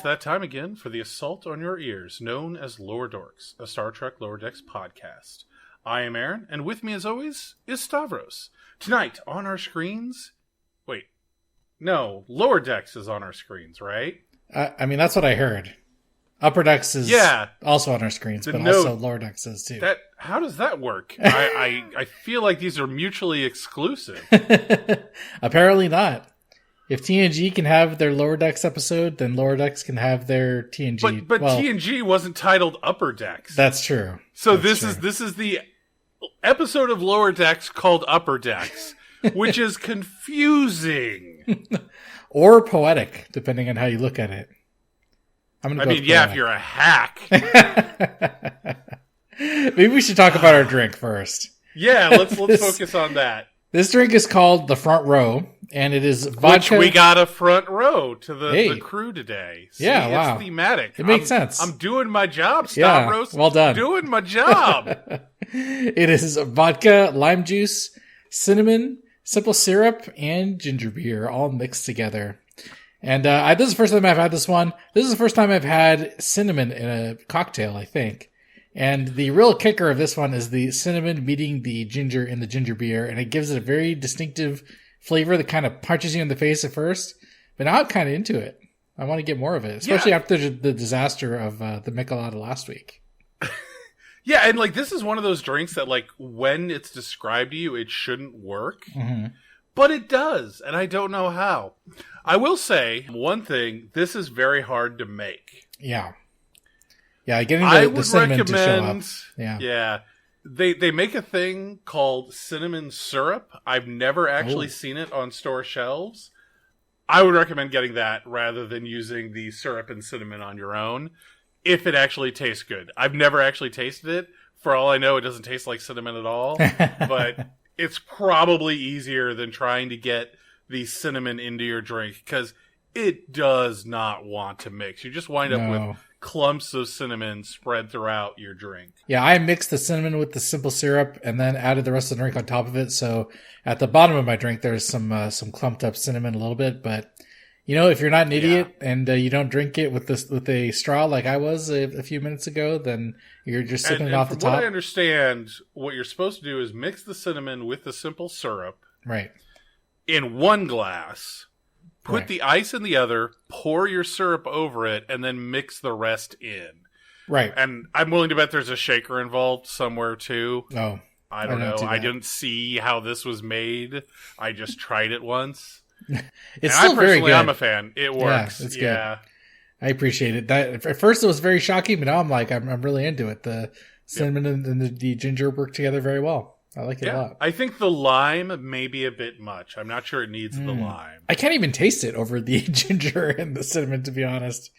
It's that time again for the assault on your ears, known as Lower Dorks, a Star Trek Lower Decks podcast. I am Aaron, and with me as always is Stavros. Tonight on our screens... Wait. No, Lower Decks is on our screens, right? I mean, that's what I heard. Upper Decks is also on our screens, but also Lower Decks is too. How does that work? I feel like these are mutually exclusive. Apparently not. If TNG can have their Lower Decks episode, then Lower Decks can have their TNG. But TNG wasn't titled Upper Decks. That's true. So this is the episode of Lower Decks called Upper Decks, which is confusing. Or poetic, depending on how you look at it. If you're a hack. Maybe we should talk about our drink first. Yeah, let's focus on that. This drink is called the Front Row, and it is vodka. Which we got a front row to the crew today. See, wow. It's thematic. It makes sense. I'm doing my job, Stavros. Yeah, well done. Doing my job. It is vodka, lime juice, cinnamon, simple syrup, and ginger beer all mixed together. And this is the first time I've had this one. This is the first time I've had cinnamon in a cocktail, I think. And the real kicker of this one is the cinnamon meeting the ginger in the ginger beer, and it gives it a very distinctive flavor that kind of punches you in the face at first. But now I'm kind of into it. I want to get more of it, especially after the disaster of the Michelada last week. Yeah, and this is one of those drinks that when it's described to you, it shouldn't work. Mm-hmm. But it does, and I don't know how. I will say one thing, this is very hard to make. Yeah. Yeah, getting the cinnamon to show up. Yeah. They make a thing called cinnamon syrup. I've never actually seen it on store shelves. I would recommend getting that rather than using the syrup and cinnamon on your own, if it actually tastes good. I've never actually tasted it. For all I know, it doesn't taste like cinnamon at all. But it's probably easier than trying to get the cinnamon into your drink, because it does not want to mix. You just wind up with clumps of cinnamon spread throughout your drink. Yeah, I mixed the cinnamon with the simple syrup and then added the rest of the drink on top of it. So at the bottom of my drink, there's some clumped up cinnamon a little bit. But if you're not an idiot and you don't drink it with a straw like I was a few minutes ago, then you're just sipping it off the top. From what I understand, what you're supposed to do is mix the cinnamon with the simple syrup. Right. In one glass. Put the ice in the other, pour your syrup over it, and then mix the rest in. Right. And I'm willing to bet there's a shaker involved somewhere, too. Oh. I don't know. I didn't see how this was made. I just tried it once. It's still very good. I'm a fan. It works. Yeah, it's good. I appreciate it. At first, it was very shocking, but now I'm really into it. The cinnamon and the ginger work together very well. I like it a lot. I think the lime may be a bit much. I'm not sure it needs the lime. I can't even taste it over the ginger and the cinnamon, to be honest.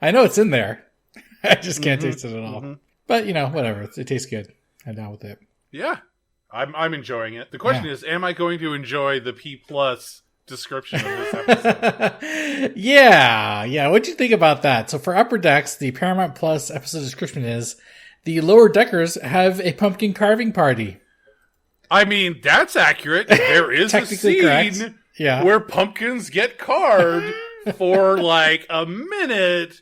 I know it's in there. I just can't taste it at all. Mm-hmm. But, whatever. It tastes good. I'm down with it. Yeah. I'm enjoying it. The question is, am I going to enjoy the P+ description of this episode? Yeah. What'd you think about that? So for Upper Decks, the Paramount Plus episode description is, the Lower Deckers have a pumpkin carving party. I mean, that's accurate. There is a scene where pumpkins get carved for a minute,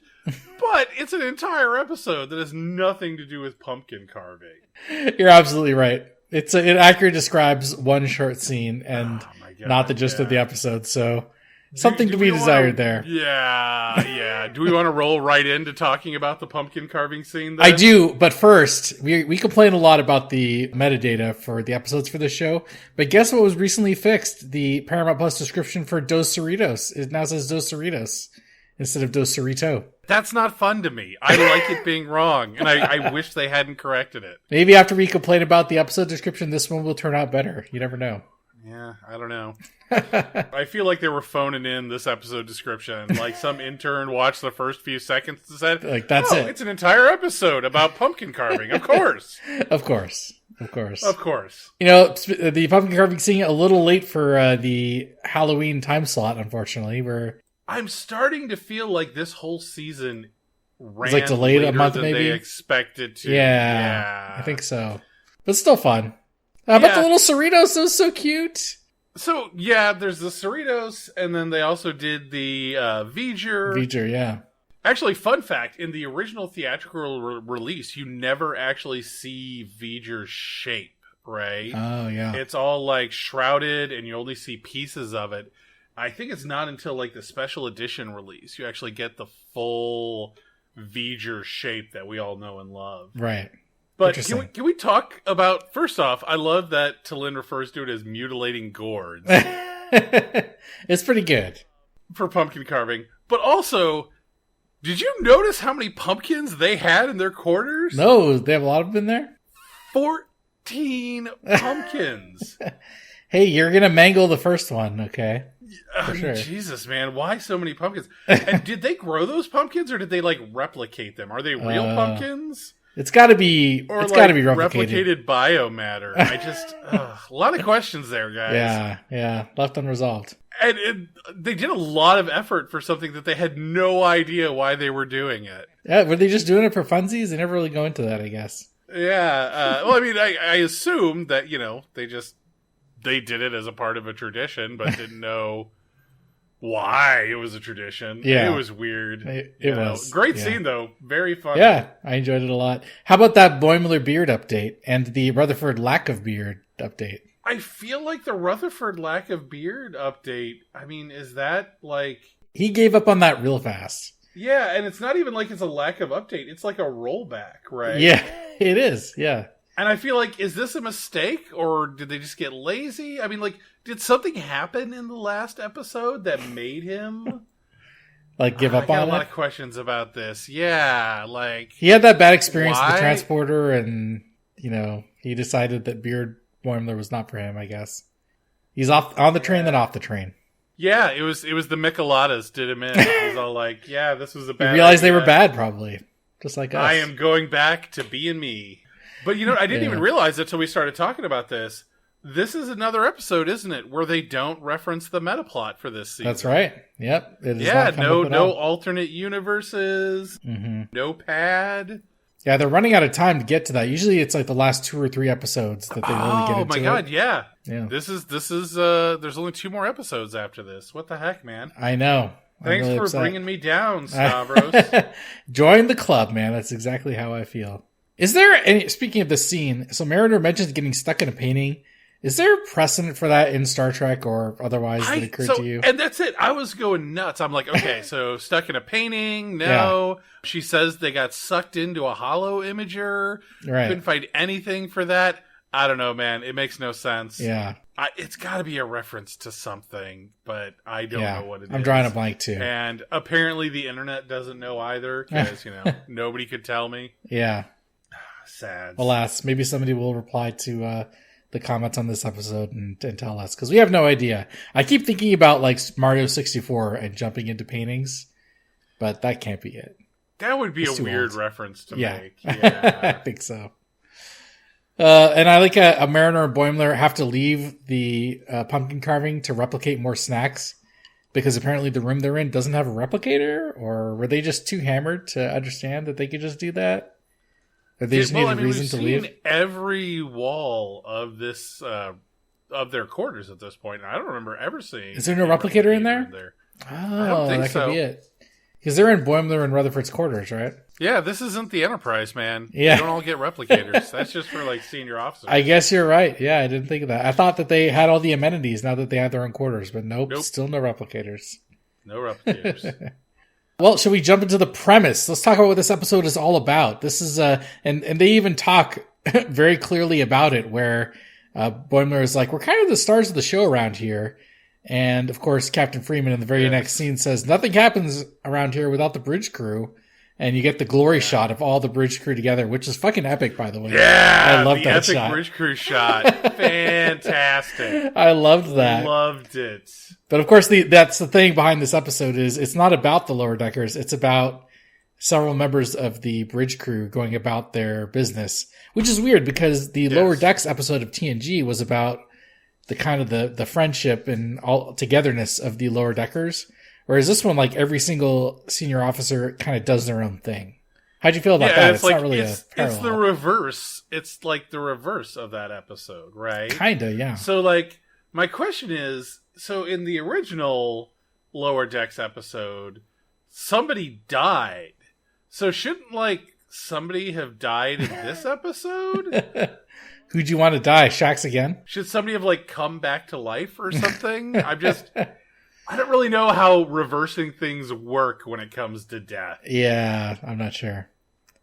but it's an entire episode that has nothing to do with pumpkin carving. You're absolutely right. It accurately describes one short scene and not the gist of the episode, so something to be desired there. Yeah. Do we want to roll right into talking about the pumpkin carving scene then? I do, but first, we complain a lot about the metadata for the episodes for this show, but guess what was recently fixed? The Paramount Plus description for Dos Cerritos. It now says Dos Cerritos instead of Dos Cerrito. That's not fun to me. I like it being wrong, and I wish they hadn't corrected it. Maybe after we complain about the episode description, this one will turn out better. You never know. Yeah, I don't know. I feel like they were phoning in this episode description. Some intern watched the first few seconds and said, that's it. It's an entire episode about pumpkin carving. Of course. Of course. Of course. The pumpkin carving scene a little late for the Halloween time slot, unfortunately. I'm starting to feel like this whole season ran delayed later a month than maybe? they expected to. Yeah, I think so. But still fun. But the little Cerritos, it was so cute. So, yeah, there's the Cerritos, and then they also did the V'ger. V'ger, yeah. Actually, fun fact, in the original theatrical release, you never actually see V'ger's shape, right? Oh, yeah. It's all, like, shrouded, and you only see pieces of it. I think it's not until, like, the special edition release you actually get the full V'ger shape that we all know and love. Right. But can we talk about, first off, I love that T'Lyn refers to it as mutilating gourds. It's pretty good. For pumpkin carving. But also, did you notice how many pumpkins they had in their quarters? No, they have a lot of them in there? 14 pumpkins. Hey, you're going to mangle the first one, okay? For sure. Jesus, man, why so many pumpkins? And did they grow those pumpkins, or did they, like, replicate them? Are they real pumpkins? It's got to be. Or it's like got to be replicated. Replicated biomatter. I just a lot of questions there, guys. Yeah, left unresolved. And they did a lot of effort for something that they had no idea why they were doing it. Yeah, were they just doing it for funsies? They never really go into that, I guess. Yeah. Well, I mean, I assume that they did it as a part of a tradition, but didn't know why it was a tradition. Yeah. It was weird. It was. Great scene, though. Very fun. Yeah, I enjoyed it a lot. How about that Boimler Beard update and the Rutherford lack of beard update? I feel like the Rutherford lack of beard update, I mean, is that like... He gave up on that real fast. Yeah, and it's not even like it's a lack of update. It's like a rollback, right? Yeah, it is. Yeah. And I feel like, is this a mistake, or did they just get lazy? I mean, like, did something happen in the last episode that made him like give up on it? I got a lot of questions about this. Yeah, like he had that bad experience with the transporter, and he decided that Beard Boimler was not for him. I guess he's off on the train, then off the train. Yeah, it was the Micheladas did him in. It was all like, yeah, this was a bad. He realized they were bad, probably, just like us. I am going back to being me. But I didn't even realize it until we started talking about this. This is another episode, isn't it, where they don't reference the metaplot for this season. That's right. Yep. No alternate universes, no pad. Yeah, they're running out of time to get to that. Usually it's like the last 2 or 3 episodes that they really get into. Oh my god, yeah. This is there's only 2 more episodes after this. What the heck, man? I know. Thanks really for bringing me down, Stavros. Join the club, man. That's exactly how I feel. Is there any, speaking of this scene, so Mariner mentions getting stuck in a painting. Is there a precedent for that in Star Trek or otherwise that occurred to you? And that's it. I was going nuts. I'm like, okay, so stuck in a painting? No. Yeah. She says they got sucked into a holo imager. Right. Couldn't find anything for that. I don't know, man. It makes no sense. Yeah. It's got to be a reference to something, but I don't know what it is. I'm drawing a blank too. And apparently the internet doesn't know either because, nobody could tell me. Yeah. Sad. Alas, maybe somebody will reply to the comments on this episode and tell us, because we have no idea. I keep thinking about like Mario 64 and jumping into paintings, but that can't be it. That would be a weird reference to make. Yeah, I think so. And I like a Mariner and Boimler have to leave the pumpkin carving to replicate more snacks because apparently the room they're in doesn't have a replicator, or were they just too hammered to understand that they could just do that? Or they just needed a reason to leave? We've seen every wall of this of their quarters at this point. And I don't remember ever seeing. Is there no replicator in there? Oh, I don't think so. Could be it. Because they're in Boimler and Rutherford's quarters, right? Yeah, this isn't the Enterprise, man. Yeah. You don't all get replicators. That's just for like senior officers. I guess you're right. Yeah, I didn't think of that. I thought that they had all the amenities now that they had their own quarters, but nope. Still no replicators. No replicators. Well, should we jump into the premise? Let's talk about what this episode is all about. This is and they even talk very clearly about it, where Boimler is like, we're kind of the stars of the show around here. And of course, Captain Freeman in the very next scene says, nothing happens around here without the bridge crew. And you get the glory shot of all the bridge crew together, which is fucking epic, by the way. Yeah, I love that shot. The epic bridge crew shot. Fantastic. I loved that. Loved it. But of course, that's the thing behind this episode is it's not about the lower deckers. It's about several members of the bridge crew going about their business, which is weird because the lower decks episode of TNG was about the kind of the friendship and all togetherness of the lower deckers. Whereas this one, like every single senior officer kind of does their own thing. How'd you feel about that? It's like, not really it's the reverse. It's like the reverse of that episode, right? Kinda, yeah. So like, my question is, so in the original Lower Decks episode, somebody died. So shouldn't, like, somebody have died in this episode? Who'd you want to die? Shaxs again? Should somebody have, like, come back to life or something? I don't really know how reversing things work when it comes to death. Yeah, I'm not sure.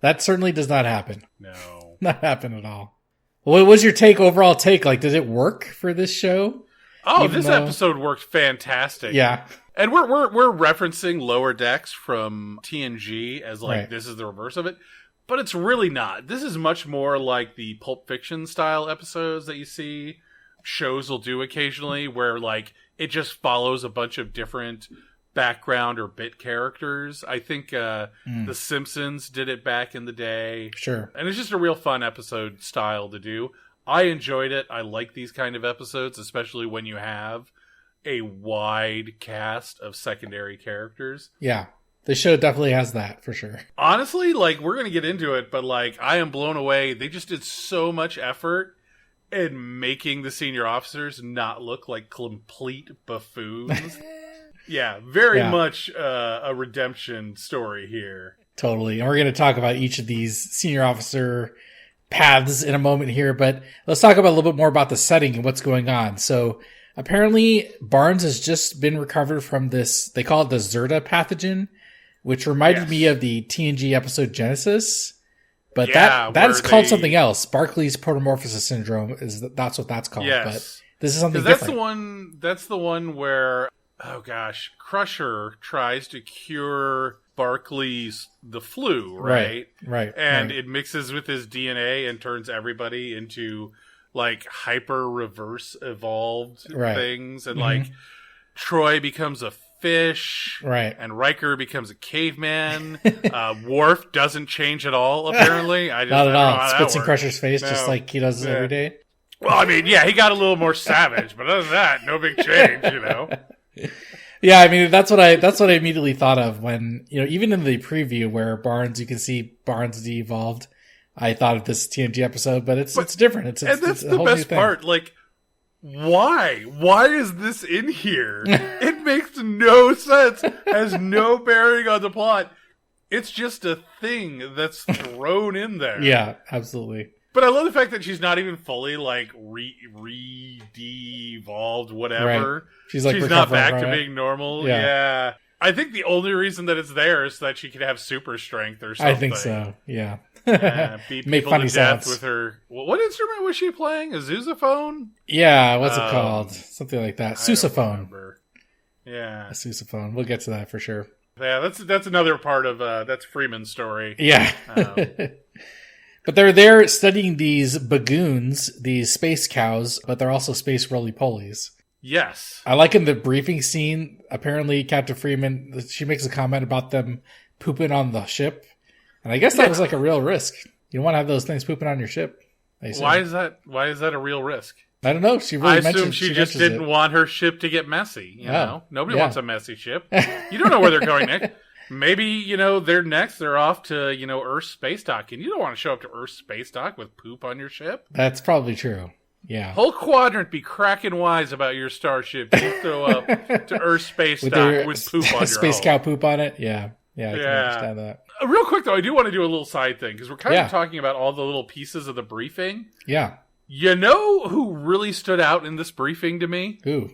That certainly does not happen. No. Not happen at all. What was your overall take? Like, did it work for this show? Oh, this episode worked fantastic. Yeah. And we're referencing Lower Decks from TNG as, like, right. This is the reverse of it. But it's really not. This is much more like the Pulp Fiction style episodes that you see shows will do occasionally, where, like, it just follows a bunch of different background or bit characters. I think The Simpsons did it back in the day. Sure. And it's just a real fun episode style to do. I enjoyed it. I like these kind of episodes, especially when you have a wide cast of secondary characters. Yeah. This show definitely has that, for sure. Honestly, like, we're going to get into it, but, like, I am blown away. They just did so much effort in making the senior officers not look like complete buffoons. Yeah, very much a redemption story here. Totally. And we're going to talk about each of these senior officer paths in a moment here, but let's talk about a little bit more about the setting and what's going on. So apparently Barnes has just been recovered from this, they call it the Zerta pathogen, which reminded me of the TNG episode Genesis. But that is called something else. Barclay's protomorphosis syndrome that's what that's called. Yes. But this is something different. That's the one where, oh gosh, Crusher tries to cure Barclay's the flu, right? Right. And it mixes with his DNA and turns everybody into, like, hyper reverse evolved things. And like Troy becomes a fish, right? And Riker becomes a caveman. Worf doesn't change at all, apparently. Not at all. Spits in Crusher's face just like he does every day. Well, I mean, yeah, he got a little more savage, but other than that, no big change, you know. Yeah, I mean, that's what I immediately thought of when, you know, even in the preview where you can see Barnes de-evolved. I thought of this TNG episode, but it's different. It's and that's a the whole best new part. Like, why? Why is this in here? It makes no sense. Has no bearing on the plot. It's just a thing that's thrown in there. Yeah, absolutely. But I love the fact that she's not even fully, like, de-evolved, whatever. Right. She's not back to being normal. Yeah. I think the only reason that it's there is that she could have super strength or something. I think so, yeah. Beat Make people funny to death sounds with her. What instrument was she playing? A sousaphone? Yeah, what's it called? Something like that. Sousaphone. Yeah. A sousaphone. We'll get to that for sure. Yeah, that's another part of that's Freeman's story. Yeah. But they're there studying these bagoons, these space cows, but they're also space roly-polies. Yes. I like in the briefing scene, apparently Captain Freeman, she makes a comment about them pooping on the ship. And I guess that was like a real risk. You don't want to have those things pooping on your ship. Why is that a real risk? I don't know. I assume she just didn't want her ship to get messy. You know, nobody wants a messy ship. You don't know where they're going next. Maybe, you know, they're off to, you know, Earth's space dock, and you don't want to show up to Earth's space dock with poop on your ship. That's probably true. Yeah. Whole quadrant be cracking wise about your starship. You throw up to Earth's space dock with poop on your space cow poop on it. Yeah. Yeah. I can understand that. Real quick though, I do want to do a little side thing because we're kind of talking about all the little pieces of the briefing. Yeah. You know who really stood out in this briefing to me? Who?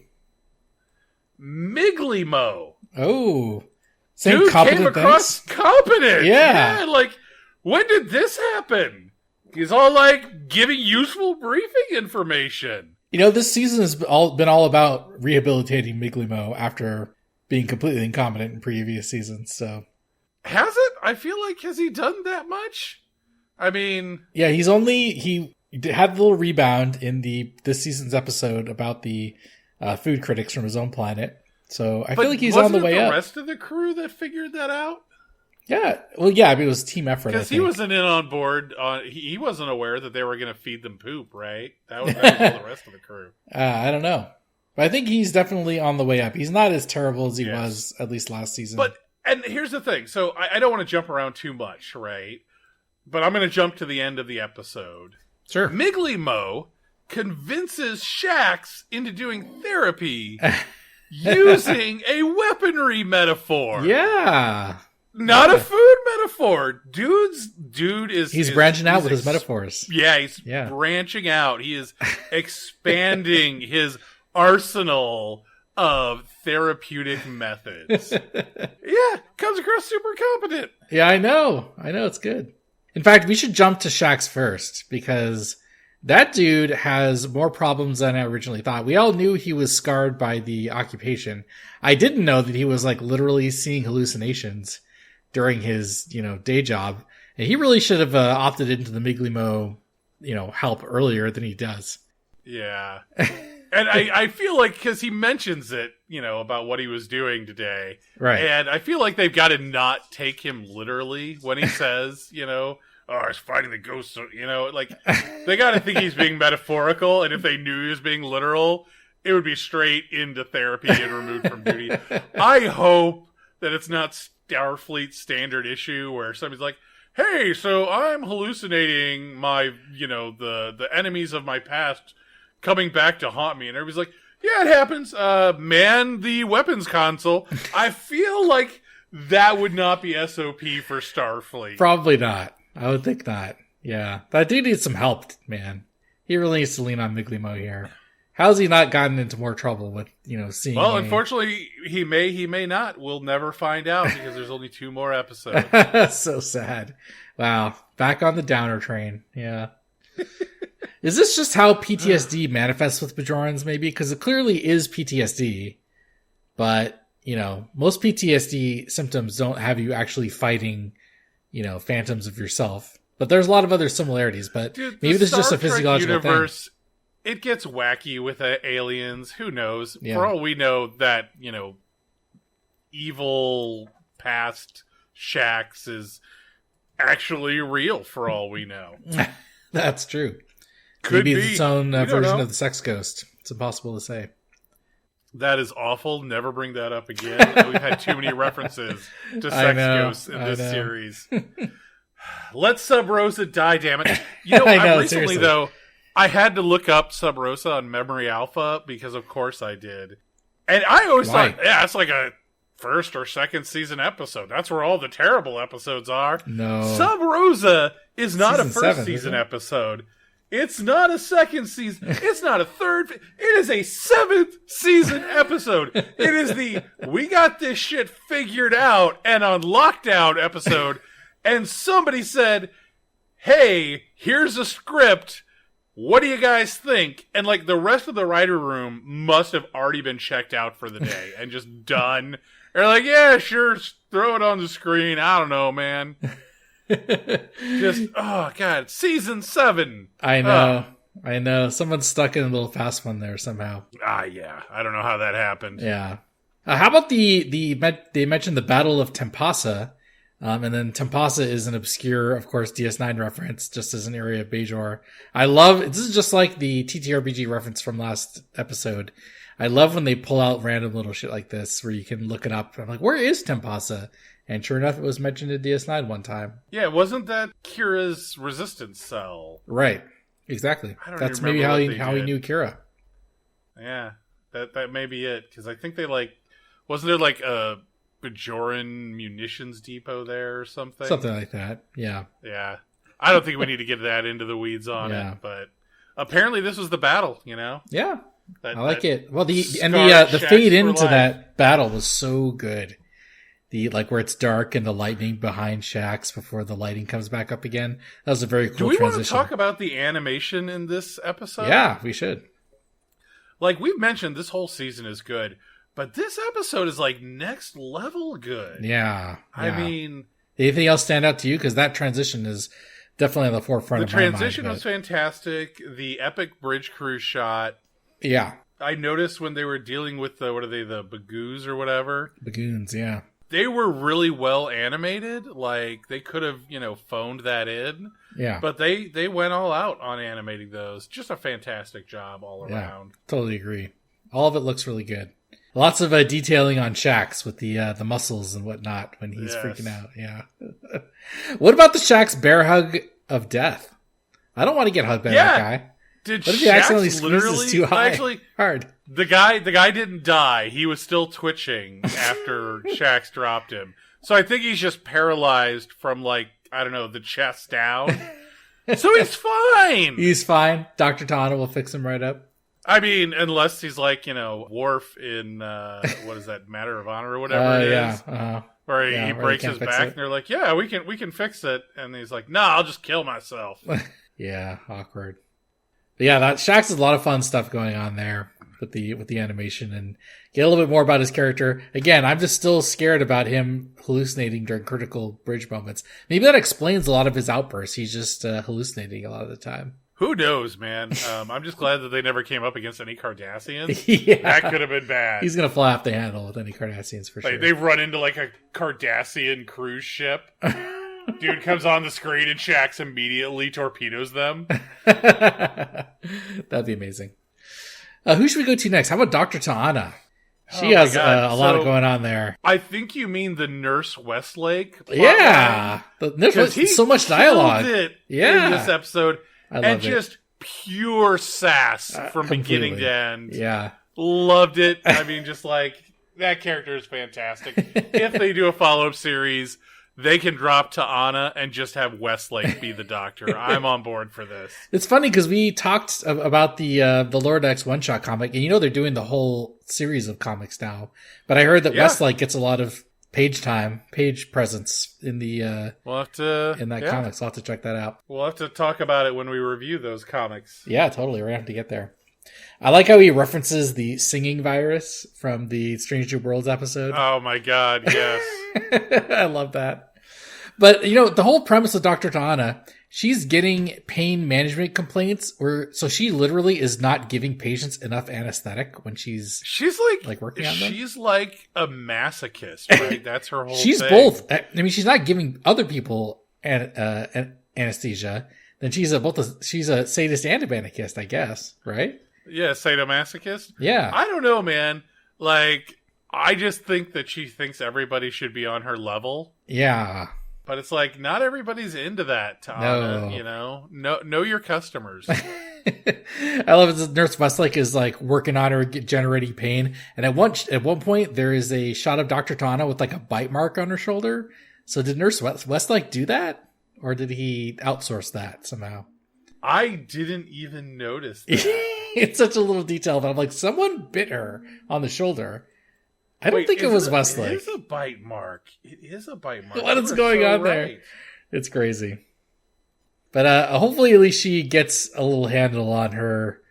Migleemo. Oh. Dude came across competent. Yeah. Like, when did this happen? He's all like giving useful briefing information. You know, this season has been all about rehabilitating Migleemo after being completely incompetent in previous seasons. So, has it? I feel like has he done that much? I mean, yeah, he had the little rebound in this season's episode about the food critics from his own planet. So I feel like he's on the way up. The rest of the crew that figured that out? Yeah. Well, yeah, I mean, it was team effort. Because he wasn't in on board. He wasn't aware that they were going to feed them poop, right? That was all the rest of the crew. I don't know. But I think he's definitely on the way up. He's not as terrible as he was, at least last season. And here's the thing. So I don't want to jump around too much, right? But I'm going to jump to the end of the episode. Sure. Migleemo convinces Shaxs into doing therapy using a weaponry metaphor. Yeah. Not a food metaphor. Dude is... He's branching out with his metaphors. Yeah, he's branching out. He is expanding his arsenal of therapeutic methods. Yeah, comes across super competent. Yeah, I know. It's good. In fact, we should jump to Shaxs first, because that dude has more problems than I originally thought. We all knew he was scarred by the occupation. I didn't know that he was like literally seeing hallucinations during his, day job. And he really should have opted into the Migleemo, help earlier than he does. Yeah. And I feel like, because he mentions it, about what he was doing today. Right. And I feel like they've got to not take him literally when he says, oh, I was fighting the ghosts, like, they got to think he's being metaphorical. And if they knew he was being literal, it would be straight into therapy and removed from duty. I hope that it's not Starfleet standard issue where somebody's like, hey, so I'm hallucinating my, the enemies of my past coming back to haunt me. And everybody's like, yeah, it happens. Man, the weapons console. I feel like that would not be SOP for Starfleet. Probably not. I would think not. Yeah. That dude needs some help, man. He really needs to lean on Migleemo here. How's he not gotten into more trouble with, seeing... Well, unfortunately, he may not. We'll never find out because there's only 2 more episodes. So sad. Wow. Back on the downer train. Yeah. Is this just how PTSD manifests with Bajorans, maybe? Because it clearly is PTSD. But, most PTSD symptoms don't have you actually fighting, phantoms of yourself. But there's a lot of other similarities. But dude, maybe this is just a physiological universe, thing. It gets wacky with aliens. Who knows? Yeah. For all we know, that, evil past Shaxs is actually real, for all we know. That's true. Could Maybe be. It's its own version of the sex ghost. It's impossible to say. That is awful. Never bring that up again. We've had too many references to sex ghosts in this series. Let Sub Rosa die, damn it. I recently, seriously. Though, I had to look up Sub Rosa on Memory Alpha because, of course, I did. And I always thought, yeah, it's like a first or second season episode. That's where all the terrible episodes are. No. Sub Rosa is not season a first 7, season episode. It's not a second season. It's not a third. It is a 7th season episode. It is the we got this shit figured out and on lockdown episode. And somebody said, hey, here's a script. What do you guys think? And like the rest of the writer room must have already been checked out for the day and just done. They're like, yeah, sure, throw it on the screen. I don't know, man. Just, oh god, season 7. I know. Someone's stuck in a little fast one there somehow. Yeah. I don't know how that happened. Yeah. How about they mentioned the Battle of Tempasa, and then Tempasa is an obscure, of course, DS9 reference, just as an area of Bajor. This is just like the TTRPG reference from last episode. I love when they pull out random little shit like this where you can look it up. I'm like, where is Tempasa? And sure enough, it was mentioned in DS9 one time. Yeah, wasn't that Kira's resistance cell? Right. Exactly. That's maybe how he knew Kira. Yeah, that may be it. Because I think they wasn't there like a Bajoran munitions depot there or something? Something like that. Yeah. Yeah. I don't think we need to get that into the weeds on it, but apparently this was the battle. Yeah. I like it. Well, the fade into that battle was so good. Where it's dark and the lightning behind Shaxs before the lighting comes back up again. That was a very cool transition. Do we want to talk about the animation in this episode? Yeah, we should. Like we've mentioned, this whole season is good, but this episode is like next level good. Yeah. I mean, anything else stand out to you? Because that transition is definitely on the forefront of my mind. The transition was fantastic. The epic bridge crew shot. Yeah. I noticed when they were dealing with the bagoos or whatever. Bagoons, yeah. They were really well animated. Like, they could have, phoned that in. Yeah. But they went all out on animating those. Just a fantastic job all around. Totally agree. All of it looks really good. Lots of detailing on Shaxs with the muscles and whatnot when he's freaking out. Yeah. What about the Shaxs bear hug of death? I don't want to get hugged by that guy. Did What if he accidentally Shaxs squeezes too high? Actually, hard. the guy didn't die. He was still twitching after Shaxs dropped him. So I think he's just paralyzed from, like, I don't know, the chest down. So he's fine. He's fine. Dr. Tana will fix him right up. I mean, unless he's like, Worf in, what is that, Matter of Honor or whatever it is. Where he breaks his back and they're like, yeah, we can fix it. And he's like, no, I'll just kill myself. Yeah, awkward. But yeah, that Shaxs has a lot of fun stuff going on there with the animation, and get a little bit more about his character. Again, I'm just still scared about him hallucinating during critical bridge moments. Maybe that explains a lot of his outbursts. He's just hallucinating a lot of the time. Who knows, man? I'm just glad that they never came up against any Cardassians. Yeah. That could have been bad. He's going to fly off the handle with any Cardassians for sure. They run into like a Cardassian cruise ship. Dude comes on the screen and Shaxs immediately torpedoes them. That'd be amazing. Who should we go to next? How about Dr. Ta'ana? She has a lot going on there. I think you mean the Nurse Westlake. Yeah. The nurse, so much dialogue. In this episode. And just pure sass from beginning to end. Yeah. Loved it. I mean, just like, that character is fantastic. If they do a follow-up series, they can drop Ta'ana and just have Westlake be the Doctor. I'm on board for this. It's funny because we talked about the Lower Decks one-shot comic, and they're doing the whole series of comics now. But I heard that Westlake gets a lot of page presence in the in that comics. I'll have to check that out. We'll have to talk about it when we review those comics. Yeah, totally. We're gonna have to get there. I like how he references the singing virus from the Strange New Worlds episode. Oh my god, yes. I love that. But the whole premise of Dr. Ta'ana, she's getting pain management complaints so she literally is not giving patients enough anesthetic when she's like working on them. She's like a masochist, right? That's her whole she's thing. Both. I mean, she's not giving other people anesthesia. Then she's a sadist and a masochist, I guess, right? Yeah, sadomasochist? Yeah. I don't know, man. Like, I just think that she thinks everybody should be on her level. Yeah. But it's like, not everybody's into that, Ta'ana, Know your customers. I love it. Nurse Westlake is like working on her, generating pain. And at one point, there is a shot of Dr. Ta'ana with like a bite mark on her shoulder. So did Nurse Westlake do that? Or did he outsource that somehow? I didn't even notice that. It's such a little detail, but I'm like, someone bit her on the shoulder. I don't think it was Westlake. It is a bite mark. It is a bite mark. What is going on there? It's crazy. But hopefully at least she gets a little handle on her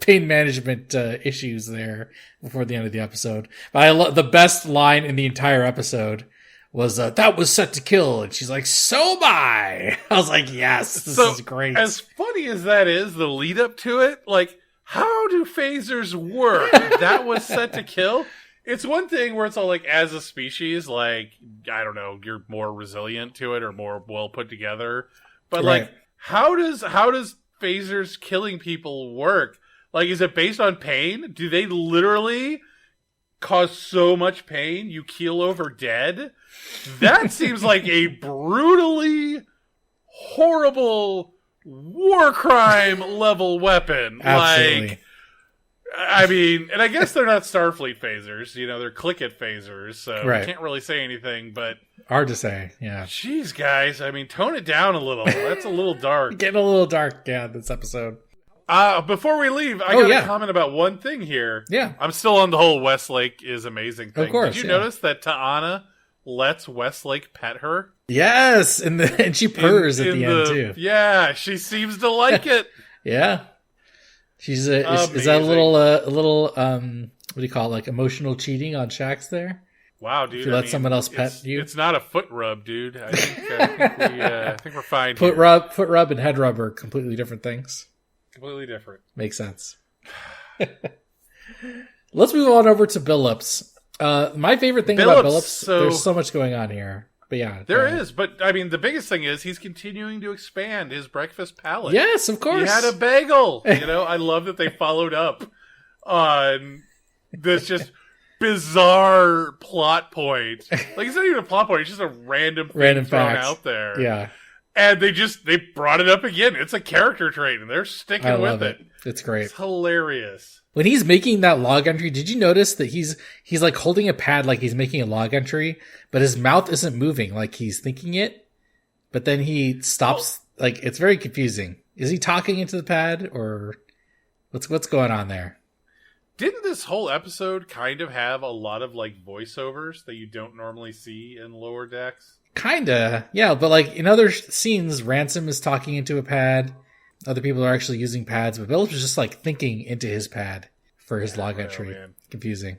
pain management issues there before the end of the episode. But the best line in the entire episode was, that was set to kill. And she's like, so am I. I was like, yes, this is great. As funny as that is, the lead up to it, like, how do phasers work? That was set to kill? It's one thing where it's all like, as a species, like, I don't know, you're more resilient to it or more well put together. But right. like, how does phasers killing people work? Like, is it based on pain? Do they literally cause so much pain you keel over dead? That seems like a brutally horrible war crime level weapon. Absolutely. Like, I mean, and I guess they're not Starfleet phasers, they're Click-It phasers, so right. I can't really say anything, but... Hard to say, yeah. Jeez, guys, I mean, tone it down a little. That's a little dark. Getting a little dark, this episode. Before we leave, I got a comment about one thing here. Yeah. I'm still on the whole Westlake is amazing thing. Of course, Did you notice that Ta'ana lets Westlake pet her? Yes, and she purrs at the end, too. Yeah, she seems to like it. Yeah. She's is that a little what do you call it, like emotional cheating on Shaxs there? Wow, dude! If you let someone else pet you, it's not a foot rub, dude. I think we're fine. Foot rub, and head rub are completely different things. Completely different. Makes sense. Let's move on over to Billups. My favorite thing about Billups, there's so much going on here. But yeah, there is. But I mean, the biggest thing is he's continuing to expand his breakfast palette. Yes, of course. He had a bagel. I love that they followed up on this just bizarre plot point. Like, it's not even a plot point; it's just a random thing thrown out there. Yeah. And they brought it up again. It's a character trait, and they're sticking with it. It's great. It's hilarious. When he's making that log entry, did you notice that he's like holding a pad like he's making a log entry, but his mouth isn't moving like he's thinking it, but then he stops. Like, it's very confusing. Is he talking into the pad, or what's going on there? Didn't this whole episode kind of have a lot of like voiceovers that you don't normally see in Lower Decks? Kinda, yeah. But like in other scenes, Ransom is talking into a pad. Other people are actually using pads, but Billups is just like thinking into his pad for his log entry. Man. Confusing.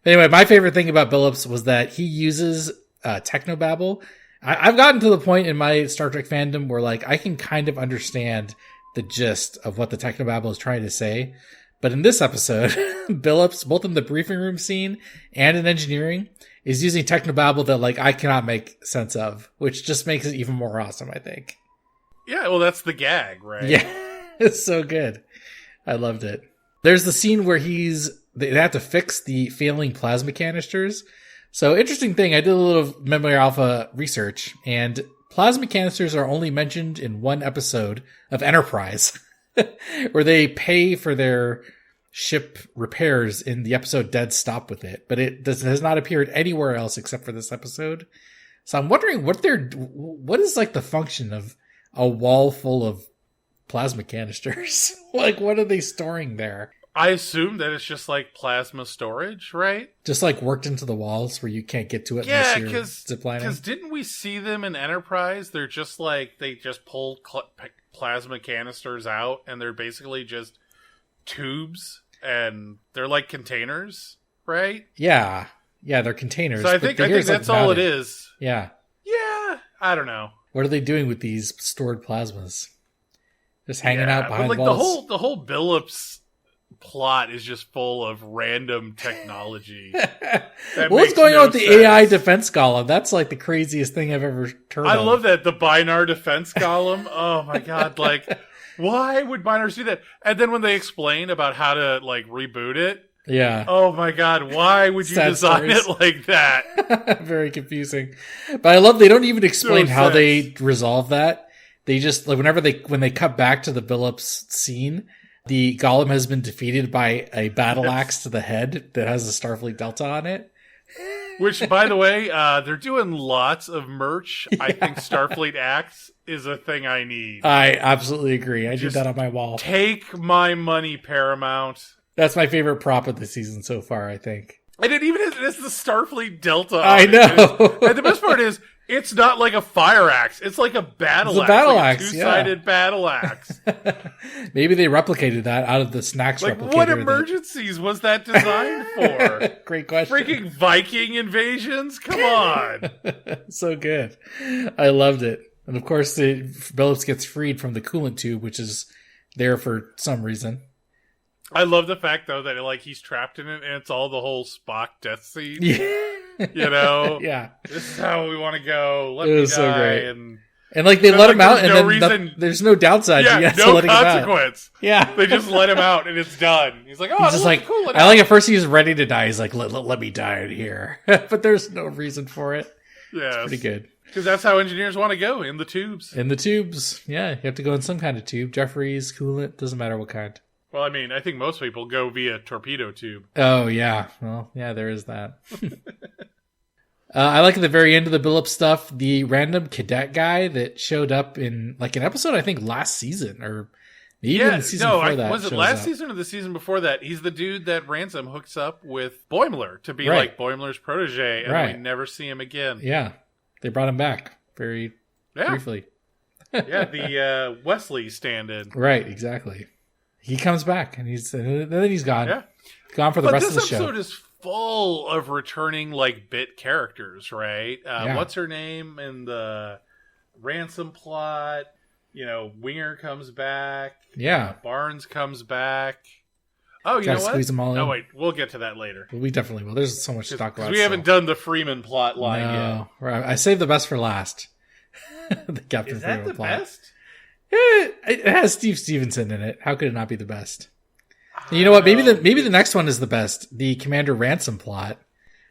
Anyway, my favorite thing about Billups was that he uses technobabble. I've gotten to the point in my Star Trek fandom where like I can kind of understand the gist of what the technobabble is trying to say. But in this episode, Billups, both in the briefing room scene and in engineering, is using technobabble that like I cannot make sense of, which just makes it even more awesome, I think. Yeah, well, that's the gag, right? Yeah, it's so good. I loved it. There's the scene where they have to fix the failing plasma canisters. So, interesting thing, I did a little Memory Alpha research, and plasma canisters are only mentioned in one episode of Enterprise, where they pay for their ship repairs in the episode Dead Stop with It, but it has not appeared anywhere else except for this episode. So I'm wondering what is like the function of a wall full of plasma canisters? Like, what are they storing there? I assume that it's just like plasma storage, right? Just like worked into the walls where you can't get to it unless you're ziplining? Because didn't we see them in Enterprise? They're just like, they just pull plasma canisters out, and they're basically just tubes, and they're like containers, right? Yeah, they're containers. So I think that's all it is. Yeah, I don't know. What are they doing with these stored plasmas? Just hanging out behind walls. The whole Billups plot is just full of random technology. What's going on with the AI defense column? That's like the craziest thing I've ever heard of. I love that, the Binar defense column. Oh my god, like, why would Binars do that? And then when they explain about how to like reboot it, yeah. Oh my god, why would you design it like that? Very confusing. But I love they don't even explain how they resolve that. They just like when they cut back to the Billups scene, the golem has been defeated by a battle axe to the head that has a Starfleet Delta on it. Which, by the way, they're doing lots of merch. Yeah. I think Starfleet Axe is a thing I need. I absolutely agree. I need that on my wall. Take my money, Paramount. That's my favorite prop of the season so far, I think. And it even has the Starfleet Delta on I know. And the best part is, it's not like a fire axe. It's like a battle axe. Like a two-sided battle axe. Maybe they replicated that out of the snacks like, replicator. What emergencies was that designed for? Great question. Freaking Viking invasions? Come on. So good. I loved it. And of course, Billups gets freed from the coolant tube, which is there for some reason. I love the fact, though, that like he's trapped in it, and it's all the whole Spock death scene. Yeah. You know? Yeah. This is how we want to go. Let me die. So great. And like they let him out, and then there's no downside. Yeah, no consequence. Yeah. They just let him out, and it's done. He's like, oh, he's just like, cool. I like at first he was ready to die. He's like, let me die in here. But there's no reason for it. Yeah. It's pretty good. Because that's how engineers want to go, in the tubes. In the tubes. Yeah. You have to go in some kind of tube. Jeffries, coolant, doesn't matter what kind. Well, I mean, I think most people go via torpedo tube. Oh, yeah. Well, yeah, there is that. I like at the very end of the Billups stuff, the random cadet guy that showed up in like an episode, I think, last season or even the season before that. Was it last season or the season before that? He's the dude that Ransom hooks up with Boimler to be like Boimler's protege, and we never see him again. Yeah. They brought him back very briefly. Yeah, the Westlake stand-in. Right, exactly. He comes back, and then he's gone. Yeah. Gone for the rest of the show. This episode is full of returning, like, bit characters, right? What's her name in the Ransom plot? You know, Winger comes back. Yeah. Barnes comes back. Oh, you know what? Squeeze them all in. Oh, wait. We'll get to that later. We definitely will. There's so much to talk about. We haven't done the Freeman plot line yet. Right. I saved the best for last. The Captain Is that Freeman the plot. best? It has Steve Stevenson in it. How could it not be the best? You know what? Maybe the next one is the best. The Commander Ransom plot.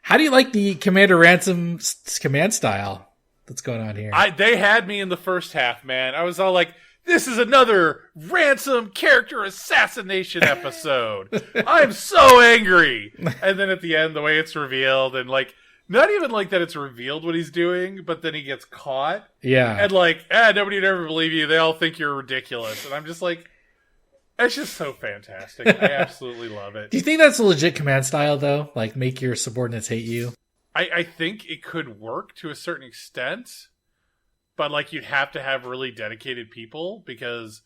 How do you like the Commander Ransom command style? that's going on here. They had me in the first half, man. I was all like, this is another Ransom character assassination episode. I'm so angry. And then at the end, the way it's revealed, and like, not even like that it's revealed what he's doing, but then he gets caught. Yeah. And like, nobody would ever believe you. They all think you're ridiculous. And I'm just like, it's just so fantastic. I absolutely love it. Do you think that's a legit command style, though? Like, make your subordinates hate you? I think it could work to a certain extent, but like you'd have to have really dedicated people, because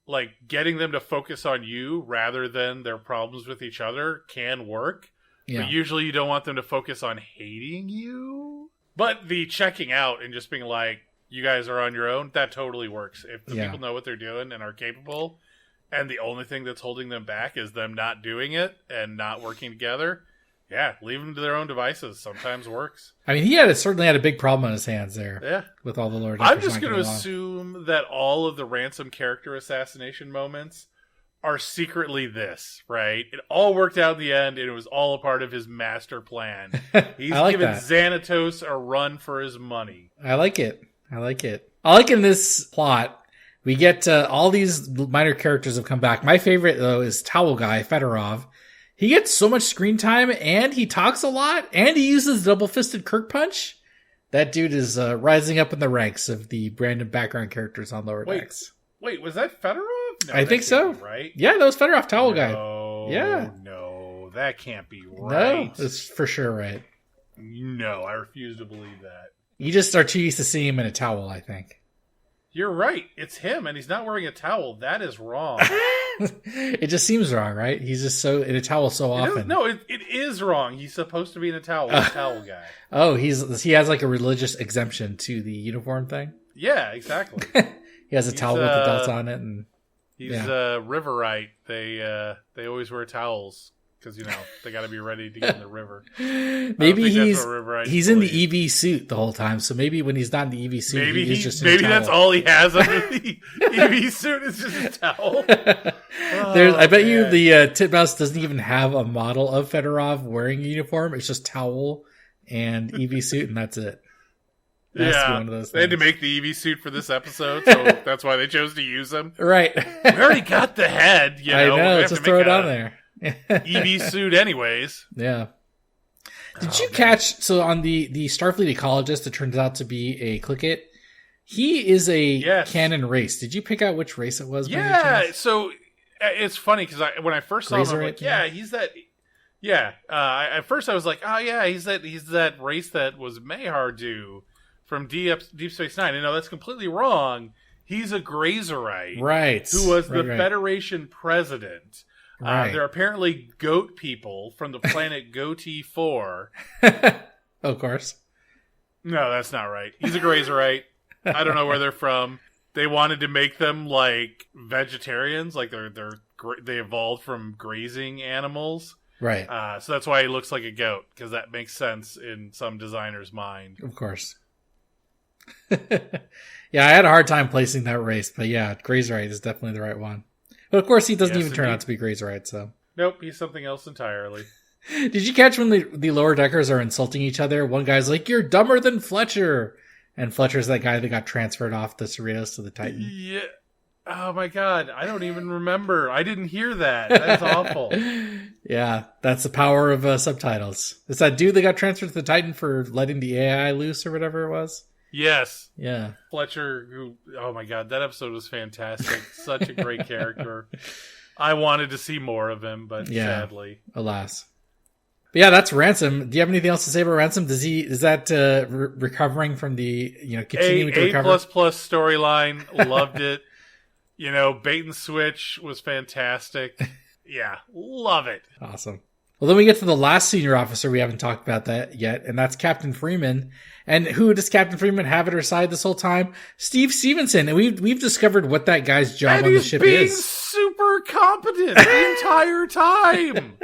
like getting them to focus on you rather than their problems with each other can work. Yeah. But usually you don't want them to focus on hating you. But the checking out and just being like, you guys are on your own, that totally works. If the people know what they're doing and are capable, and the only thing that's holding them back is them not doing it and not working together, yeah, leave them to their own devices. Sometimes works. I mean, he certainly had a big problem on his hands there. Yeah. With all the Lord. I'm just going to assume that all of the Ransom character assassination moments are secretly this, right? It all worked out in the end, and it was all a part of his master plan. He's giving Xanatos a run for his money. I like it. In this plot, we get all these minor characters have come back. My favorite, though, is Towel Guy, Fedorov. He gets so much screen time, and he talks a lot, and he uses double-fisted Kirk punch. That dude is rising up in the ranks of the random background characters on Lower Decks. Wait, was that Fedorov? No, I think so. Right? Yeah, that was Fedorov, Towel Guy. Yeah. No, that can't be right. No, it's for sure right. No, I refuse to believe that. You just are too used to seeing him in a towel, I think. You're right. It's him, and he's not wearing a towel. That is wrong. It just seems wrong, right? He's just so in a towel so often. It is wrong. He's supposed to be in a towel. He's a towel guy. Oh, he has like a religious exemption to the uniform thing? Yeah, exactly. He has a towel with the belt on it, and he's Riverite. They always wear towels because they got to be ready to get in the river. Maybe he's in the EV suit the whole time. So maybe when he's not in the EV suit, he's just in a towel. That's all he has under the EV suit is just a towel. I bet you the Titmouse doesn't even have a model of Fedorov wearing a uniform. It's just towel and EV suit, and that's it. Yeah, they had to make the EV suit for this episode, so that's why they chose to use him. Right. We already got the head, I know, just throw it on there. EV suit anyways. Yeah. Did you catch, so on the Starfleet ecologist, it turns out to be a Clickit. He is a canon race. Did you pick out which race it was? Yeah, so it's funny because when I first saw him, I'm like, he's that. Yeah, at first I was like, oh yeah, he's that race that was Mayhardu from Deep Space Nine. No, that's completely wrong. He's a Grazerite, right? Who was the Federation president. Right. They're apparently goat people from the planet Goatee 4. Of course. No, that's not right. He's a Grazerite. I don't know where they're from. They wanted to make them like vegetarians, like they evolved from grazing animals. Right. So that's why he looks like a goat, because that makes sense in some designer's mind. Of course. Yeah, I had a hard time placing that race, but yeah, Grazerite is definitely the right one. But of course, he doesn't even turn out to be Grazerite, so. Nope, he's something else entirely. Did you catch when the Lower Deckers are insulting each other? One guy's like, "You're dumber than Fletcher." And Fletcher's that guy that got transferred off the Cerritos to the Titan. Yeah. Oh my god, I don't even remember. I didn't hear that. That's awful. Yeah, that's the power of subtitles. It's that dude that got transferred to the Titan for letting the AI loose or whatever it was. Yes. Yeah. Fletcher, oh my god, that episode was fantastic. Such a great character. I wanted to see more of him, but sadly. Alas. But yeah, that's Ransom. Do you have anything else to say about Ransom? Is that recovering from the, continuing to recover? A++ storyline. Loved it. Bait and switch was fantastic. Yeah, love it. Awesome. Well, then we get to the last senior officer. We haven't talked about that yet, and that's Captain Freeman. And who does Captain Freeman have at her side this whole time? Stevenson. And we've discovered what that guy's job on the ship is. And he's being super competent the entire time.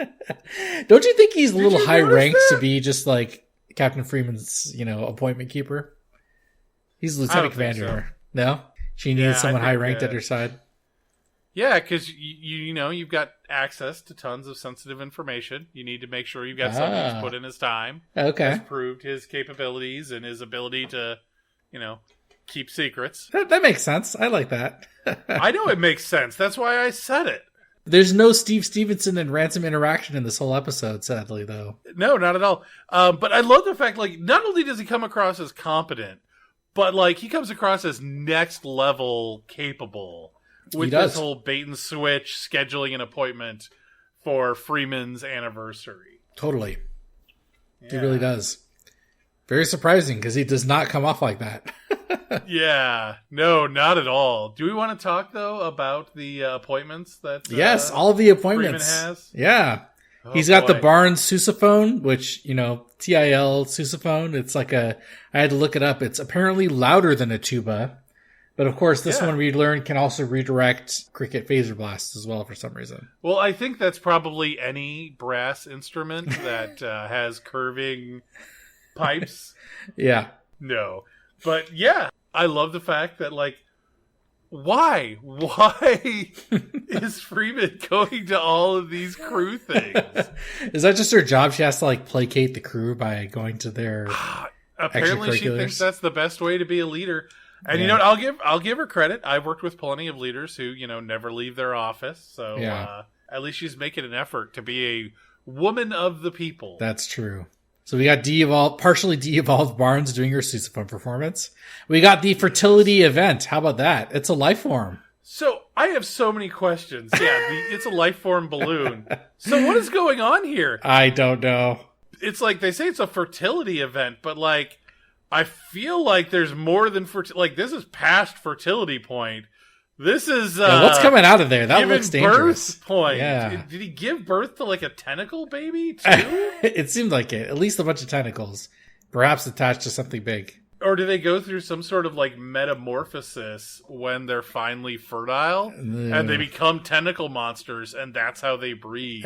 Don't you think he's a little high ranked to be just like Captain Freeman's, appointment keeper? He's lieutenant commander. So. No? She needed someone high ranked at her side. Yeah, because you've got access to tons of sensitive information. You need to make sure you've got someone who's put in his time. Okay. Has proved his capabilities and his ability to, keep secrets. That makes sense. I like that. I know it makes sense. That's why I said it. There's no Stevenson and Ransom interaction in this whole episode, sadly, though. No, not at all. But I love the fact, not only does he come across as competent, but, he comes across as next level capable. With this whole bait and switch scheduling an appointment for Freeman's anniversary. Totally. Yeah. He really does. Very surprising because he does not come off like that. Yeah. No, not at all. Do we want to talk, though, about the appointments that yes, all the appointments. Freeman has? Yeah. Oh, he's got the Barnes sousaphone, which, TIL sousaphone. It's I had to look it up. It's apparently louder than a tuba. But of course, this one we learned can also redirect cricket phaser blasts as well for some reason. Well, I think that's probably any brass instrument that has curving pipes. Yeah. No. But yeah, I love the fact that why? Why is Freeman going to all of these crew things? Is that just her job? She has to placate the crew by going to their apparently she thinks that's the best way to be a leader. And you know what? I'll give her credit. I've worked with plenty of leaders who, never leave their office. So at least she's making an effort to be a woman of the people. That's true. So we got partially de-evolved Barnes doing her sousaphone performance. We got the fertility event. How about that? It's a life form. So I have so many questions. Yeah, it's a life form balloon. So what is going on here? I don't know. It's they say it's a fertility event, but I feel like there's more than this is past fertility point. This is what's coming out of there? That looks dangerous. Birth point. Yeah. Did he give birth to a tentacle baby too? It seemed like it. At least a bunch of tentacles, perhaps attached to something big. Or do they go through some sort of metamorphosis when they're finally fertile and they become tentacle monsters and that's how they breed?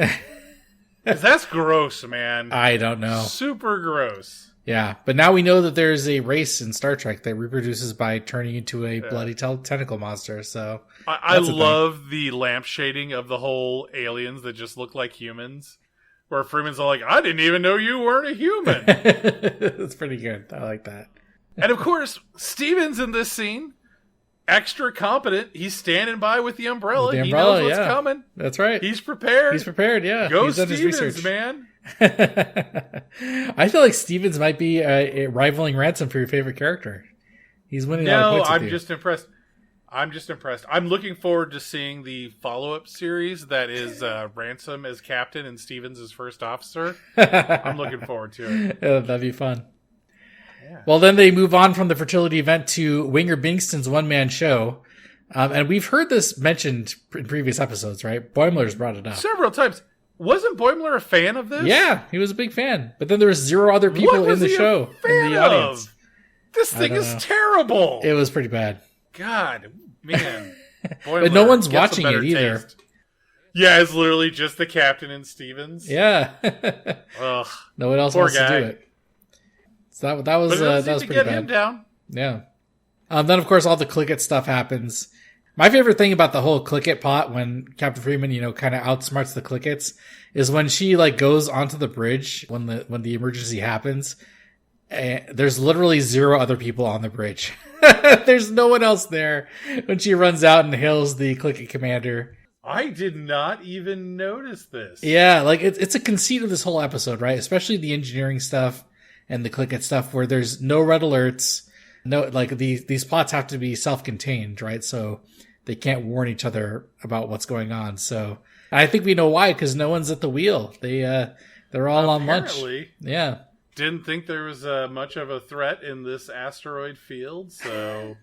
'Cause that's gross, man. I don't know. Super gross. Yeah, but now we know that there's a race in Star Trek that reproduces by turning into a bloody tentacle monster. So I love the lamp shading of the whole aliens that just look like humans. Where Freeman's all I didn't even know you weren't a human. That's pretty good. I like that. And of course, Steven's in this scene. Extra competent. He's standing by with the umbrella. He knows what's coming. That's right. He's prepared. He's prepared, yeah. Go He's done his Stevens, research. man. I feel like Stevens might be rivaling Ransom for your favorite character. He's winning a lot of points with you. I'm just impressed. I'm looking forward to seeing the follow-up series that is Ransom as captain and Stevens as first officer. I'm looking forward to it. Yeah, that'd be fun. Yeah. Well, then they move on from the fertility event to Winger Bingston's one-man show. And we've heard this mentioned in previous episodes, right? Boimler's brought it up. Several times. Wasn't Boimler a fan of this? Yeah, he was a big fan. But then there was 0 other people in the show, in the audience. This thing is terrible. It was pretty bad. God, man. Boimler, but no one's watching it either. Taste. Yeah, it's literally just the captain and Stevens. Yeah. Ugh, no one else wants to do it. So that was pretty get bad. Him down. Yeah. Then of course all the click it stuff happens. My favorite thing about the whole click it plot when Captain Freeman, kind of outsmarts the click its is when she goes onto the bridge when the emergency happens. There's literally 0 other people on the bridge. There's no one else there when she runs out and hails the click it commander. I did not even notice this. Yeah, it's a conceit of this whole episode, right? Especially the engineering stuff and the click it stuff where there's no red alerts. No, these plots have to be self-contained, right? So they can't warn each other about what's going on. So I think we know why, because no one's at the wheel. They're all on lunch. Yeah. Didn't think there was much of a threat in this asteroid field, so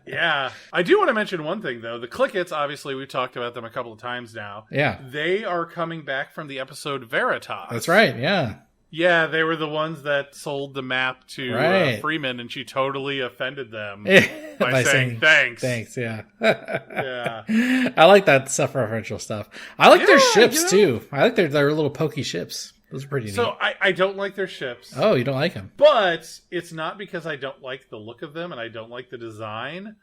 yeah. I do want to mention one thing, though. The Clickets, obviously, we've talked about them a couple of times now. Yeah. They are coming back from the episode Veritas. That's right, yeah. Yeah, they were the ones that sold the map to Freeman, and she totally offended them by saying thanks. Thanks, yeah. Yeah. I like that self-referential stuff. I like their ships, too. I like their little pokey ships. Those are pretty neat. So I don't like their ships. Oh, you don't like them? But it's not because I don't like the look of them and I don't like the design.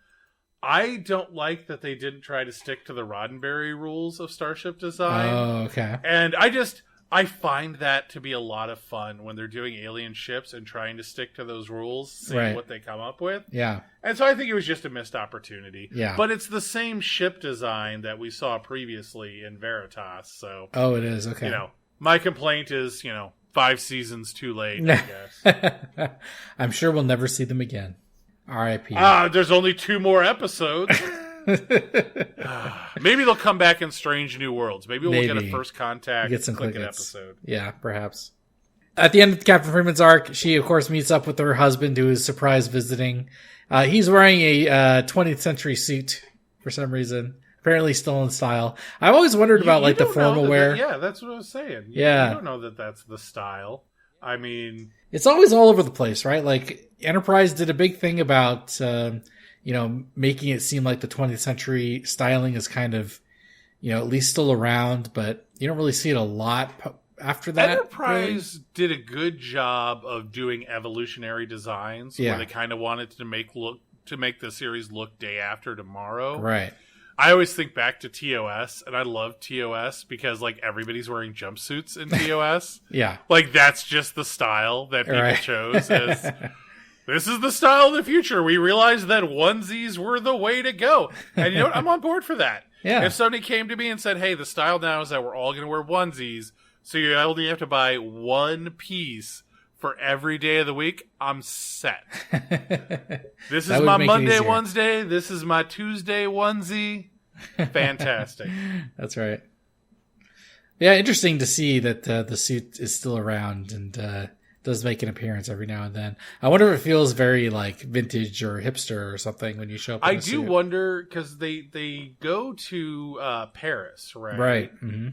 I don't like that they didn't try to stick to the Roddenberry rules of starship design. Oh, okay. And I find that to be a lot of fun when they're doing alien ships and trying to stick to those rules, seeing what they come up with. Yeah. And so I think it was just a missed opportunity. Yeah. But it's the same ship design that we saw previously in Veritas. So, oh, it is. Okay. My complaint is, 5 seasons too late, I guess. I'm sure we'll never see them again. R.I.P. There's only 2 more episodes. Maybe they'll come back in Strange New Worlds. Maybe we'll get a First Contact get some Clicket episode. Yeah, perhaps. At the end of Captain Freeman's arc, she, of course, meets up with her husband who is surprise visiting. He's wearing a 20th century suit for some reason. Apparently still in style. I've always wondered about the formal wear. Yeah, that's what I was saying. You don't know that that's the style. I mean... It's always all over the place, right? Like, Enterprise did a big thing about, making it seem like the 20th century styling is kind of, at least still around, but you don't really see it a lot after that. Enterprise did a good job of doing evolutionary designs where they kind of wanted to make the series look day after tomorrow. Right. I always think back to TOS, and I love TOS because, everybody's wearing jumpsuits in TOS. Yeah. That's just the style that people chose as, this is the style of the future. We realized that onesies were the way to go. And you know what? I'm on board for that. Yeah. If somebody came to me and said, hey, the style now is that we're all going to wear onesies, so you only have to buy one piece for every day of the week, I'm set. This is my Monday Wednesday. This is my Tuesday onesie. Fantastic. That's right. Yeah, interesting to see that the suit is still around and does make an appearance every now and then. I wonder if it feels very vintage or hipster or something when you show up in a suit. I do wonder because they go to Paris, right? Right. Mm-hmm.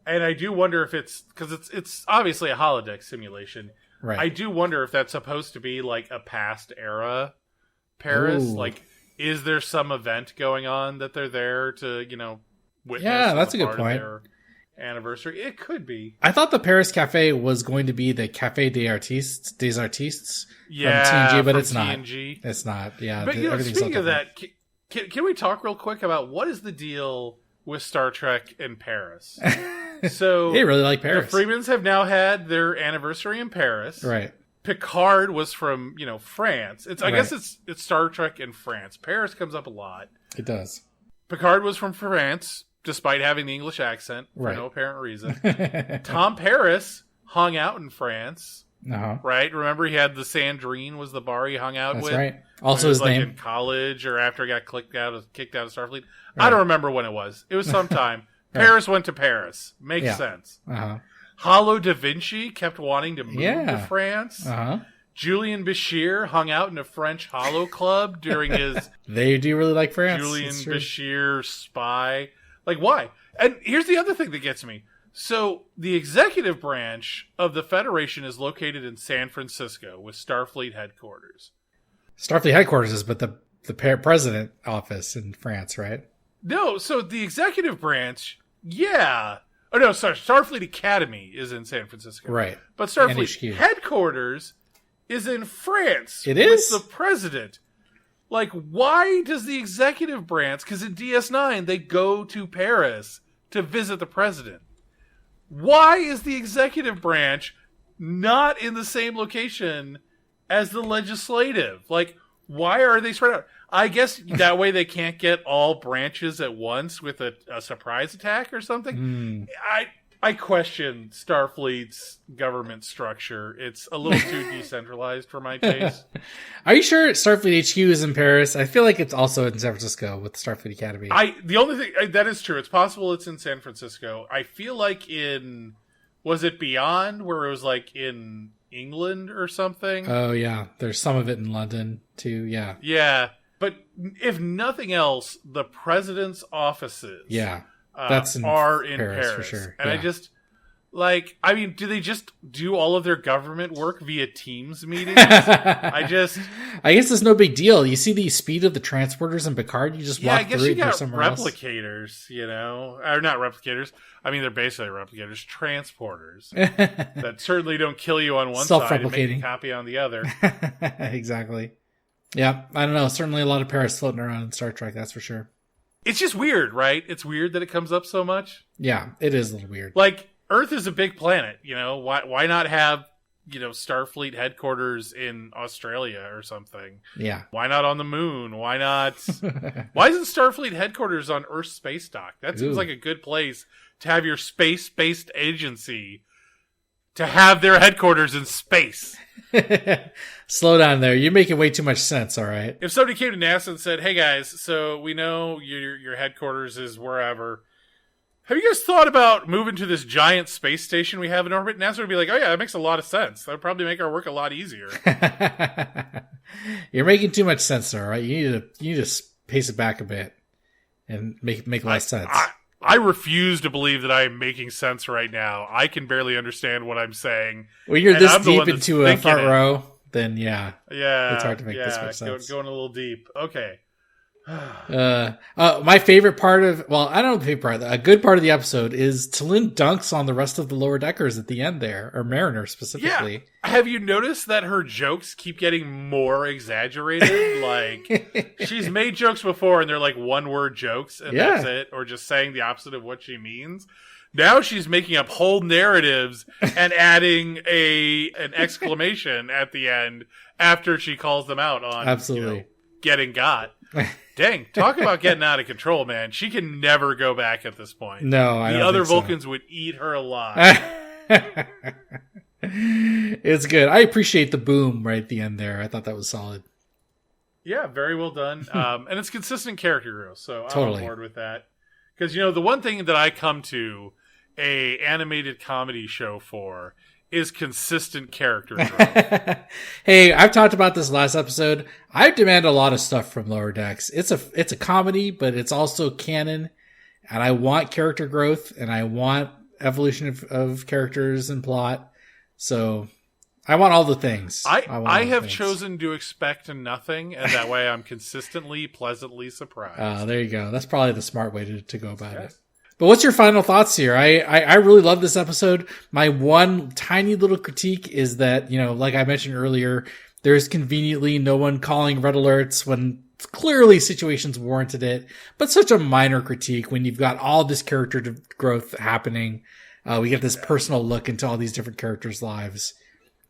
And I do wonder if it's because it's obviously a holodeck simulation. Right. I do wonder if that's supposed to be a past era Paris. Ooh. Is there some event going on that they're there to, witness? Yeah, that's a good point. Their anniversary. It could be. I thought the Paris Cafe was going to be the Café des Artistes from TNG, but it's TNG. Not. It's not. Yeah. But speaking of that, can we talk real quick about what is the deal with Star Trek in Paris? So they really like Paris. The Freemans have now had their anniversary in Paris. Right. Picard was from, France. I guess it's Star Trek in France. Paris comes up a lot. It does. Picard was from France, despite having the English accent for no apparent reason. Tom Paris hung out in France. Uh-huh. Right? Remember he had the Sandrine was the bar he hung out with? That's right. Also his name. In college or after he got kicked out of Starfleet. Right. I don't remember when it was. It was sometime. Paris went to Paris. Makes sense. Uh-huh. Hollow Da Vinci kept wanting to move to France. Uh-huh. Julian Bashir hung out in a French Hollow Club during his... They do really like France. Julian Bashir spy. Why? And here's the other thing that gets me. So, the executive branch of the Federation is located in San Francisco with Starfleet headquarters. Starfleet headquarters is, but the president office in France, right? No, so the executive branch, yeah. Oh, no, sorry. Starfleet Academy is in San Francisco. Right. But Starfleet headquarters is in France. It is? With the president. Why does the executive branch, because in DS9, they go to Paris to visit the president. Why is the executive branch not in the same location as the legislative? Why are they spread out? I guess that way they can't get all branches at once with a surprise attack or something. I question Starfleet's government structure. It's a little too decentralized for my taste. Are you sure Starfleet HQ is in Paris? I feel like it's also in San Francisco with Starfleet Academy. The only thing that is true. It's possible it's in San Francisco. I feel like was it Beyond where it was in England or something? Oh yeah, there's some of it in London too. Yeah. Yeah. But if nothing else, the president's offices are in Paris. For sure. And I just, do they just do all of their government work via Teams meetings? I guess it's no big deal. You see the speed of the transporters in Picard, you just walk through it and go somewhere else. Replicators, or not replicators. They're basically replicators, transporters that certainly don't kill you on one side and make a copy on the other. Exactly. Yeah, I don't know. Certainly a lot of Paris floating around in Star Trek, that's for sure. It's just weird, right? It's weird that it comes up so much. Yeah, it is a little weird. Like, Earth is a big planet, you know? Why not have, Starfleet headquarters in Australia or something? Yeah. Why not on the moon? Why not? Why isn't Starfleet headquarters on Earth's space dock? That seems like a good place to have your space-based agency to have their headquarters in space. Slow down there. You're making way too much sense, all right? If somebody came to NASA and said, hey guys, so we know your headquarters is wherever. Have you guys thought about moving to this giant space station we have in orbit? NASA would be like, oh yeah, that makes a lot of sense. That would probably make our work a lot easier. You're making too much sense, all right? You need to pace it back a bit and make less sense. I refuse to believe that I am making sense right now. I can barely understand what I'm saying. When you're this deep into a front row, then yeah, it's hard to make this make sense. Going a little deep. Okay. My favorite part of, well, I don't know the favorite part. A good part of the episode is T'Lyn dunks on the rest of the lower deckers at the end there, or Mariner specifically. Yeah. Have you noticed that her jokes keep getting more exaggerated? Like, she's made jokes before and they're like one-word jokes and that's it, or just saying the opposite of what she means. Now she's making up whole narratives and adding an exclamation at the end after she calls them out on absolutely getting got. Dang, talk about getting out of control, man. She can never go back at this point. No, I don't The other think so. Vulcans would eat her alive. It's good. I appreciate the boom right at the end there. I thought that was solid. Yeah, very well done. And it's consistent character growth, so I'm Totally on board with that. Because, the one thing that I come to a animated comedy show for is consistent character growth. Hey, I've talked about this last episode. I demand a lot of stuff from Lower Decks. It's a comedy, but it's also canon, and I want character growth, and I want evolution of characters and plot. So I want all the things. I have chosen to expect nothing, and that way I'm consistently pleasantly surprised. There you go. That's probably the smart way to go about it. But what's your final thoughts here? I really love this episode. My one tiny little critique is that, like I mentioned earlier, there's conveniently no one calling red alerts when clearly situations warranted it, but such a minor critique when you've got all this character growth happening. We get this personal look into all these different characters' lives.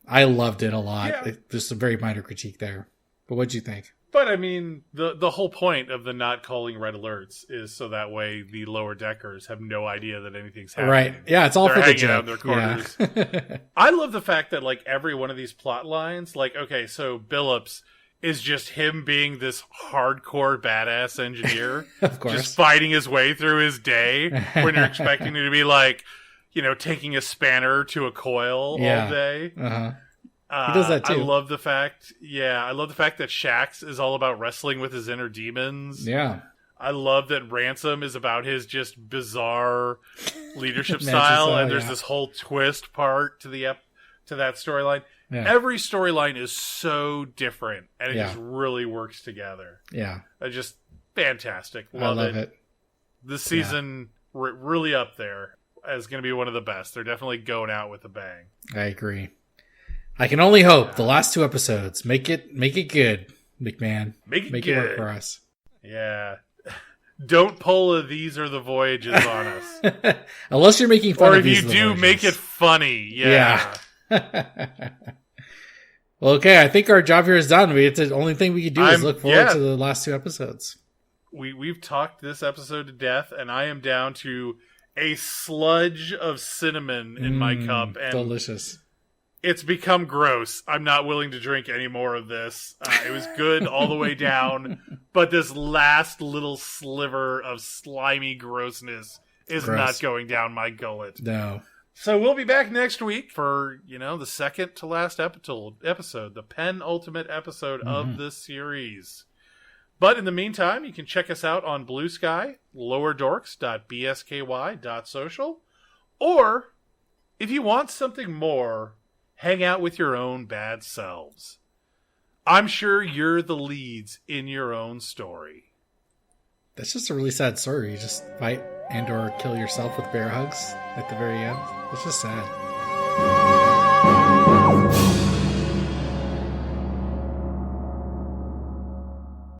I loved it a lot. Yeah. Just a very minor critique there. But what'd you think? But I mean, the whole point of the not calling red alerts is so that way the lower deckers have no idea that anything's happening. Right. Yeah, it's all They're for the hanging joke. out in their quarters. Yeah. I love the fact that like every one of these plot lines, like, okay, so Billups is just him being this hardcore badass engineer. Of course. Just fighting his way through his day when you're expecting him to be like, taking a spanner to a coil all day. Uh-huh. He does that too. I love the fact that Shaxs is all about wrestling with his inner demons. Yeah. I love that Ransom is about his just bizarre leadership style, and there's this whole twist part to that storyline. Yeah. Every storyline is so different, and it just really works together. Yeah. Just fantastic. I love it. This season, really up there, is going to be one of the best. They're definitely going out with a bang. I agree. I can only hope the last 2 episodes make it good, McMahon. Make it work for us. Yeah. Don't pull a These Are the Voyages on us. Unless you're making fun of these. Or if you do, make it funny. Yeah. Well, okay. I think our job here is done. It's the only thing we can do is look forward to the last 2 episodes. We've talked this episode to death, and I am down to a sludge of cinnamon in my cup. And delicious. It's become gross. I'm not willing to drink any more of this. It was good all the way down, but this last little sliver of slimy grossness is not going down my gullet. No. So we'll be back next week for, the second to last episode, the penultimate episode of this series. But in the meantime, you can check us out on Blue Sky, lowerdorks.bsky.social, or if you want something more, hang out with your own bad selves. I'm sure you're the leads in your own story. That's just a really sad story. You just fight and or kill yourself with bear hugs at the very end. It's just sad.